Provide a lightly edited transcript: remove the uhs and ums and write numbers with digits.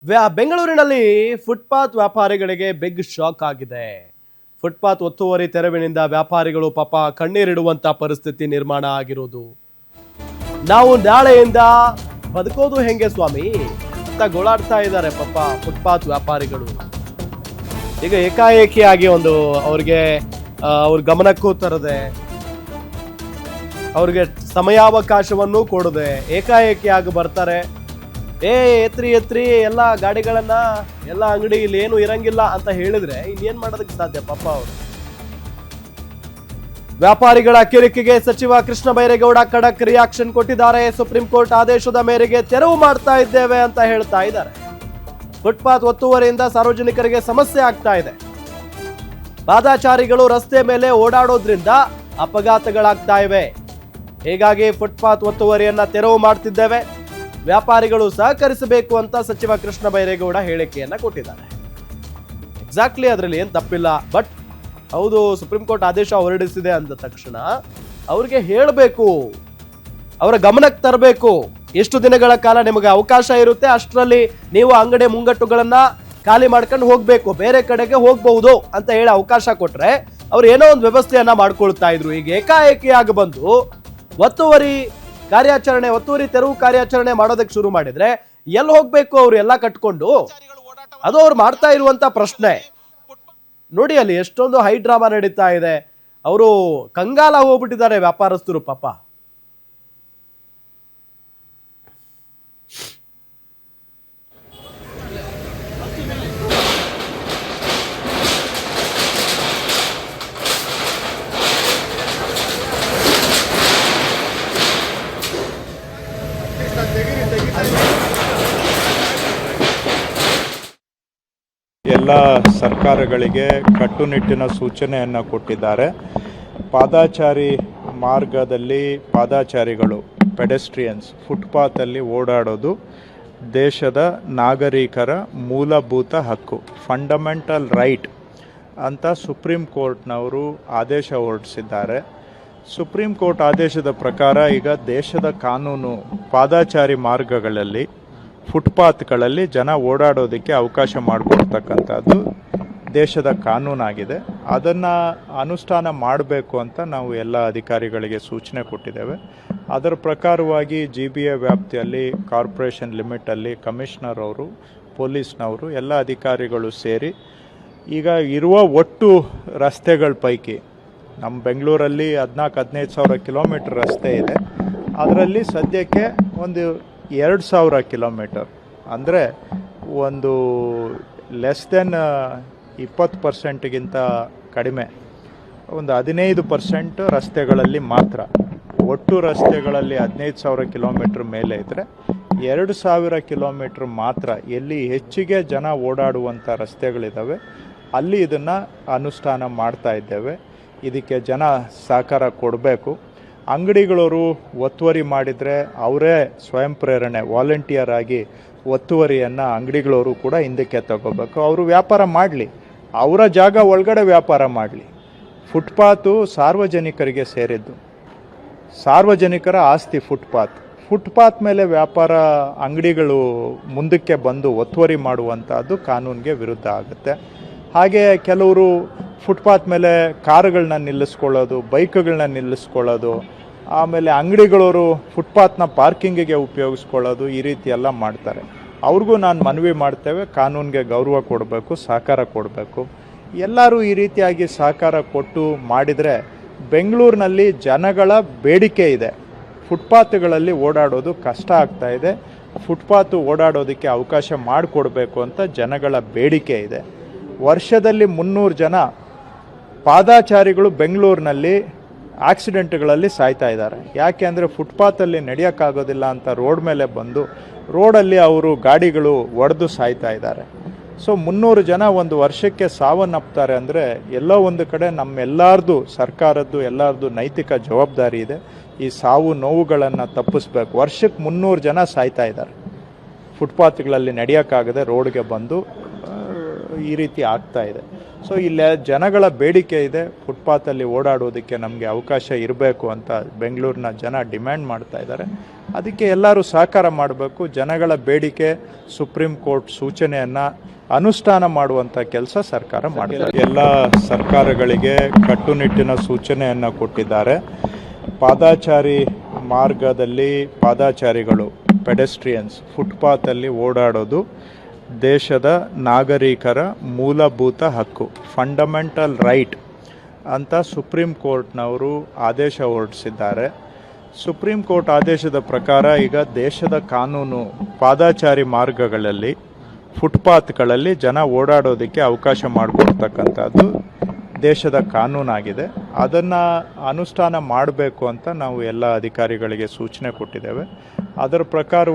ಬೆಂಗಳೂರಿನಲ್ಲಿ ಫುಟ್ಪಾತ್ ವ್ಯಾಪಾರಿಗಳಿಗೆ big shock ಆಗಿದೆ. ಫುಟ್ಪಾತ್ ಒತ್ತುವರಿ ತೆರವಿನಿಂದ ವ್ಯಾಪಾರಿಗಳು ಪಾಪ ಕಣ್ಣೀರಿಡುವಂತ ಪರಿಸ್ಥಿತಿ ನಿರ್ಮಾಣ ಆಗಿರೋದು. ನಾವು ನಾಳೆಯಿಂದ ಬದುಕೋದು ಹೆಂಗೆ ಸ್ವಾಮಿ ಅಂತ ಗೋಳಾಡ್ತಾ ಇದ್ದಾರೆ ಪಾಪ ಫುಟ್ಪಾತ್ ವ್ಯಾಪಾರಿಗಳು. ಈಗ ಏಕಾಏಕಿಯಾಗಿ ಒಂದು ಅವ್ರಿಗೆ ಅವ್ರ ಗಮನಕ್ಕೂ ತರದೆ, ಅವ್ರಿಗೆ ಸಮಯಾವಕಾಶವನ್ನು ಕೊಡದೆ ಏಕಾಏಕಿಯಾಗಿ ಬರ್ತಾರೆ. ಎತ್ರಿ ಎಲ್ಲ ಗಾಡಿಗಳನ್ನ ಎಲ್ಲ ಅಂಗಡಿ ಇಲ್ಲಿ ಏನು ಇರಂಗಿಲ್ಲ ಅಂತ ಹೇಳಿದ್ರೆ ಇನ್ನೇನ್ ಮಾಡೋದಕ್ಕೆ ಸಾಧ್ಯ ಪಾಪ ಅವರು. ವ್ಯಾಪಾರಿಗಳ ಕಿರಿಕಿಗೆ ಸಚಿವ ಕೃಷ್ಣ ಬೈರೇಗೌಡ ಖಡಕ್ ರಿಯಾಕ್ಷನ್ ಕೊಟ್ಟಿದ್ದಾರೆ. ಸುಪ್ರೀಂ ಕೋರ್ಟ್ ಆದೇಶದ ಮೇರೆಗೆ ತೆರವು ಮಾಡ್ತಾ ಇದ್ದೇವೆ ಅಂತ ಹೇಳ್ತಾ ಇದ್ದಾರೆ. ಫುಟ್ಪಾತ್ ಒತ್ತುವರಿಯಿಂದ ಸಾರ್ವಜನಿಕರಿಗೆ ಸಮಸ್ಯೆ ಆಗ್ತಾ ಇದೆ. ಪಾದಾಚಾರಿಗಳು ರಸ್ತೆ ಮೇಲೆ ಓಡಾಡೋದ್ರಿಂದ ಅಪಘಾತಗಳಾಗ್ತಾ ಇವೆ. ಹೀಗಾಗಿ ಫುಟ್ಪಾತ್ ಒತ್ತುವರಿಯನ್ನ ತೆರವು ಮಾಡ್ತಿದ್ದೇವೆ, ವ್ಯಾಪಾರಿಗಳು ಸಹಕರಿಸಬೇಕು ಅಂತ ಸಚಿವ ಕೃಷ್ಣ ಬೈರೇಗೌಡ ಹೇಳಿಕೆಯನ್ನ ಕೊಟ್ಟಿದ್ದಾರೆ. ಎಕ್ಸಾಕ್ಟ್ಲಿ ಅದರಲ್ಲಿ ಏನ್ ತಪ್ಪಿಲ್ಲ. ಬಟ್ ಹೌದು, ಸುಪ್ರೀಂ ಕೋರ್ಟ್ ಆದೇಶ ಹೊರಡಿಸಿದೆ ಅಂದ ತಕ್ಷಣ ಅವ್ರಿಗೆ ಹೇಳಬೇಕು, ಅವರ ಗಮನಕ್ಕೆ ತರಬೇಕು. ಎಷ್ಟು ದಿನಗಳ ಕಾಲ ನಿಮಗೆ ಅವಕಾಶ ಇರುತ್ತೆ, ಅಷ್ಟರಲ್ಲಿ ನೀವು ಅಂಗಡಿ ಮುಂಗಟ್ಟುಗಳನ್ನ ಖಾಲಿ ಮಾಡ್ಕೊಂಡು ಹೋಗ್ಬೇಕು, ಬೇರೆ ಕಡೆಗೆ ಹೋಗ್ಬಹುದು ಅಂತ ಹೇಳಿ ಅವಕಾಶ ಕೊಟ್ರೆ ಅವ್ರು ಏನೋ ಒಂದು ವ್ಯವಸ್ಥೆಯನ್ನ ಮಾಡ್ಕೊಳ್ತಾ ಇದ್ರು. ಈಗ ಏಕಾಏಕಿಯಾಗಿ ಬಂದು ಒತ್ತುವರಿ ತೆರವು ಕಾರ್ಯಾಚರಣೆ ಮಾಡೋದಕ್ಕೆ ಶುರು ಮಾಡಿದ್ರೆ ಎಲ್ಲಿ ಹೋಗ್ಬೇಕು ಅವ್ರು ಎಲ್ಲ ಕಟ್ಕೊಂಡು? ಅದು ಅವ್ರು ಮಾಡ್ತಾ ಇರುವಂತ ಪ್ರಶ್ನೆ. ನೋಡಿ ಅಲ್ಲಿ ಎಷ್ಟೊಂದು ಹೈ ಡ್ರಾಮಾ ನಡೀತಾ ಇದೆ. ಅವರು ಕಂಗಾಲ ಹೋಗ್ಬಿಟ್ಟಿದ್ದಾರೆ ವ್ಯಾಪಾರಸ್ಥರು ಪಾಪ. ಎಲ್ಲ ಸರ್ಕಾರಗಳಿಗೆ ಕಟ್ಟುನಿಟ್ಟಿನ ಸೂಚನೆಯನ್ನು ಕೊಟ್ಟಿದ್ದಾರೆ. ಪಾದಾಚಾರಿ ಮಾರ್ಗದಲ್ಲಿ ಪಾದಾಚಾರಿಗಳು ಪೆಡೆಸ್ಟ್ರಿಯನ್ಸ್ ಫುಟ್ಪಾತಲ್ಲಿ ಓಡಾಡೋದು ದೇಶದ ನಾಗರಿಕರ ಮೂಲಭೂತ ಹಕ್ಕು, ಫಂಡಮೆಂಟಲ್ ರೈಟ್ ಅಂತ ಸುಪ್ರೀಂ ಕೋರ್ಟ್ನವರು ಆದೇಶ ಹೊರಡಿಸಿದ್ದಾರೆ. ಸುಪ್ರೀಂ ಕೋರ್ಟ್ ಆದೇಶದ ಪ್ರಕಾರ ಈಗ ದೇಶದ ಕಾನೂನು ಪಾದಾಚಾರಿ ಮಾರ್ಗಗಳಲ್ಲಿ ಫುಟ್ಪಾತ್ಗಳಲ್ಲಿ ಜನ ಓಡಾಡೋದಕ್ಕೆ ಅವಕಾಶ ಮಾಡಿಕೊಡ್ತಕ್ಕಂಥದ್ದು ದೇಶದ ಕಾನೂನಾಗಿದೆ. ಅದನ್ನು ಅನುಷ್ಠಾನ ಮಾಡಬೇಕು ಅಂತ ನಾವು ಎಲ್ಲ ಅಧಿಕಾರಿಗಳಿಗೆ ಸೂಚನೆ ಕೊಟ್ಟಿದ್ದೇವೆ. ಅದರ ಪ್ರಕಾರವಾಗಿ GBA ವ್ಯಾಪ್ತಿಯಲ್ಲಿ ಕಾರ್ಪೊರೇಷನ್ ಲಿಮಿಟಲ್ಲಿ ಕಮಿಷನರ್ ಅವರು, ಪೊಲೀಸ್ನವರು ಎಲ್ಲ ಅಧಿಕಾರಿಗಳು ಸೇರಿ ಈಗ ಇರುವ ಒಟ್ಟು ರಸ್ತೆಗಳ ಪೈಕಿ ನಮ್ಮ ಬೆಂಗಳೂರಲ್ಲಿ 14-15 ಸಾವಿರ ಕಿಲೋಮೀಟರ್ ರಸ್ತೆ ಇದೆ. ಅದರಲ್ಲಿ ಸದ್ಯಕ್ಕೆ ಒಂದು 2,000 ಕಿಲೋಮೀಟರ್ ಅಂದರೆ ಒಂದು ಲೆಸ್ ದೆನ್ 20%ಗಿಂತ ಕಡಿಮೆ, ಒಂದು 15% ರಸ್ತೆಗಳಲ್ಲಿ ಮಾತ್ರ. ಒಟ್ಟು ರಸ್ತೆಗಳಲ್ಲಿ 15,000 ಕಿಲೋಮೀಟ್ರ್ ಮೇಲೆ ಇದ್ದರೆ 2,000 ಕಿಲೋಮೀಟ್ರ್ ಮಾತ್ರ ಎಲ್ಲಿ ಹೆಚ್ಚಿಗೆ ಜನ ಓಡಾಡುವಂಥ ರಸ್ತೆಗಳಿದ್ದಾವೆ ಅಲ್ಲಿ ಇದನ್ನು ಅನುಷ್ಠಾನ ಮಾಡ್ತಾ ಇದ್ದೇವೆ. ಇದಕ್ಕೆ ಜನ ಸಹಕಾರ ಕೊಡಬೇಕು. ಅಂಗಡಿಗಳವರು ಒತ್ತುವರಿ ಮಾಡಿದರೆ ಅವರೇ ಸ್ವಯಂ ಪ್ರೇರಣೆ ವಾಲಂಟಿಯರ್ ಆಗಿ ಒತ್ತುವರಿಯನ್ನು ಅಂಗಡಿಗಳವರು ಕೂಡ ಹಿಂದಕ್ಕೆ ತಗೋಬೇಕು. ಅವರು ವ್ಯಾಪಾರ ಮಾಡಲಿ, ಅವರ ಜಾಗ ಒಳಗಡೆ ವ್ಯಾಪಾರ ಮಾಡಲಿ. ಫುಟ್ಪಾತು ಸಾರ್ವಜನಿಕರಿಗೆ ಸೇರಿದ್ದು, ಸಾರ್ವಜನಿಕರ ಆಸ್ತಿ ಫುಟ್ಪಾತ್ ಮೇಲೆ ವ್ಯಾಪಾರ ಅಂಗಡಿಗಳು ಮುಂದಕ್ಕೆ ಬಂದು ಒತ್ತುವರಿ ಮಾಡುವಂಥದ್ದು ಕಾನೂನಿಗೆ ವಿರುದ್ಧ ಆಗುತ್ತೆ. ಹಾಗೆ ಕೆಲವರು ಫುಟ್ಪಾತ್ ಮೇಲೆ ಕಾರುಗಳನ್ನ ನಿಲ್ಲಿಸ್ಕೊಳ್ಳೋದು, ಬೈಕ್ಗಳನ್ನ ನಿಲ್ಲಿಸ್ಕೊಳ್ಳೋದು, ಆಮೇಲೆ ಅಂಗಡಿಗಳವರು ಫುಟ್ಪಾತ್ನ ಪಾರ್ಕಿಂಗಿಗೆ ಉಪಯೋಗಿಸ್ಕೊಳ್ಳೋದು, ಈ ರೀತಿ ಎಲ್ಲ ಮಾಡ್ತಾರೆ. ಅವ್ರಿಗೂ ನಾನು ಮನವಿ ಮಾಡ್ತೇವೆ, ಕಾನೂನಿಗೆ ಗೌರವ ಕೊಡಬೇಕು, ಸಹಕಾರ ಕೊಡಬೇಕು. ಎಲ್ಲರೂ ಈ ರೀತಿಯಾಗಿ ಸಹಕಾರ ಕೊಟ್ಟು ಮಾಡಿದರೆ ಬೆಂಗಳೂರಿನಲ್ಲಿ ಜನಗಳ ಬೇಡಿಕೆ ಇದೆ. ಫುಟ್ಪಾತ್ಗಳಲ್ಲಿ ಓಡಾಡೋದು ಕಷ್ಟ ಆಗ್ತಾ ಇದೆ. ಫುಟ್ಪಾತ್ ಓಡಾಡೋದಕ್ಕೆ ಅವಕಾಶ ಮಾಡಿಕೊಡ್ಬೇಕು ಅಂತ ಜನಗಳ ಬೇಡಿಕೆ ಇದೆ. ವರ್ಷದಲ್ಲಿ 300 ಜನ ಪಾದಾಚಾರಿಗಳು ಬೆಂಗಳೂರಿನಲ್ಲಿ ಆಕ್ಸಿಡೆಂಟ್ಗಳಲ್ಲಿ ಸಾಯ್ತಾ ಇದ್ದಾರೆ. ಯಾಕೆ ಅಂದರೆ ಫುಟ್ಪಾತಲ್ಲಿ ನಡೆಯೋಕ್ಕಾಗೋದಿಲ್ಲ ಅಂತ ರೋಡ್ ಮೇಲೆ ಬಂದು ರೋಡಲ್ಲಿ ಅವರು ಗಾಡಿಗಳು ಒಡೆದು ಸಾಯ್ತಾ ಇದ್ದಾರೆ. ಸೊ 300 ಜನ ಒಂದು ವರ್ಷಕ್ಕೆ ಸಾವನ್ನಪ್ತಾರೆ ಅಂದರೆ ಎಲ್ಲೋ ಒಂದು ಕಡೆ ನಮ್ಮೆಲ್ಲರದು, ಸರ್ಕಾರದ್ದು ಎಲ್ಲರದು ನೈತಿಕ ಜವಾಬ್ದಾರಿ ಇದೆ. ಈ ಸಾವು ನೋವುಗಳನ್ನು ತಪ್ಪಿಸ್ಬೇಕು. ವರ್ಷಕ್ಕೆ 300 ಜನ ಸಾಯ್ತಾ ಇದ್ದಾರೆ ಫುಟ್ಪಾತ್ಗಳಲ್ಲಿ ನಡೆಯೋಕ್ಕಾಗದೆ ರೋಡ್ಗೆ ಬಂದು. ಈ ರೀತಿ ಆಗ್ತಾ ಇದೆ. ಸೊ ಇಲ್ಲಿ ಜನಗಳ ಬೇಡಿಕೆ ಇದೆ, ಫುಟ್ಪಾತಲ್ಲಿ ಓಡಾಡೋದಕ್ಕೆ ನಮಗೆ ಅವಕಾಶ ಇರಬೇಕು ಅಂತ ಬೆಂಗಳೂರಿನ ಜನ ಡಿಮ್ಯಾಂಡ್ ಮಾಡ್ತಾ ಇದ್ದಾರೆ. ಅದಕ್ಕೆ ಎಲ್ಲರೂ ಸಹಕಾರ ಮಾಡಬೇಕು. ಜನಗಳ ಬೇಡಿಕೆ, ಸುಪ್ರೀಂ ಕೋರ್ಟ್ ಸೂಚನೆಯನ್ನು ಅನುಷ್ಠಾನ ಮಾಡುವಂಥ ಕೆಲಸ ಸರ್ಕಾರ ಮಾಡಿದೆ. ಎಲ್ಲ ಸರ್ಕಾರಗಳಿಗೆ ಕಟ್ಟುನಿಟ್ಟಿನ ಸೂಚನೆಯನ್ನು ಕೊಟ್ಟಿದ್ದಾರೆ. ಪಾದಾಚಾರಿ ಮಾರ್ಗದಲ್ಲಿ ಪಾದಾಚಾರಿಗಳು, ಪೆಡೆಸ್ಟ್ರಿಯನ್ಸ್, ಫುಟ್ಪಾತಲ್ಲಿ ಓಡಾಡೋದು ದೇಶದ ನಾಗರಿಕರ ಮೂಲಭೂತ ಹಕ್ಕು, ಫಂಡಮೆಂಟಲ್ ರೈಟ್ ಅಂತ ಸುಪ್ರೀಂ ಕೋರ್ಟ್ನವರು ಆದೇಶ ಹೊರಡಿಸಿದ್ದಾರೆ. ಸುಪ್ರೀಂ ಕೋರ್ಟ್ ಆದೇಶದ ಪ್ರಕಾರ ಈಗ ದೇಶದ ಕಾನೂನು ಪಾದಾಚಾರಿ ಮಾರ್ಗಗಳಲ್ಲಿ, ಫುಟ್ಪಾತ್ಗಳಲ್ಲಿ ಜನ ಓಡಾಡೋದಕ್ಕೆ ಅವಕಾಶ ಮಾಡಿಕೊಡ್ತಕ್ಕಂಥದ್ದು ದೇಶದ ಕಾನೂನಾಗಿದೆ. ಅದನ್ನು ಅನುಷ್ಠಾನ ಮಾಡಬೇಕು ಅಂತ ನಾವು ಎಲ್ಲ ಅಧಿಕಾರಿಗಳಿಗೆ ಸೂಚನೆ ಕೊಟ್ಟಿದ್ದೇವೆ. ಅದರ ಪ್ರಕಾರ